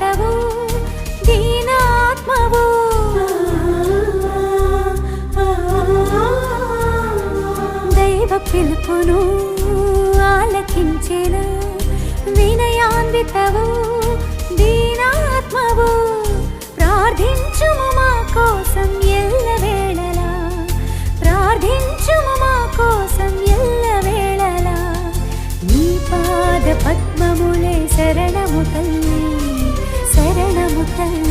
దీనాన్వితవు దీనాత్మవు దైవ పిలుపును ఆలకించెను వినయాన్వితవు దీనాత్మవు ప్రార్థించుము మా కోసం ఎల్లవేళలా ప్రార్థించుము మా కోసం ఎల్లవేళలా నీ పాద పద్మములే శరణము తల్లి శరణము తల్లి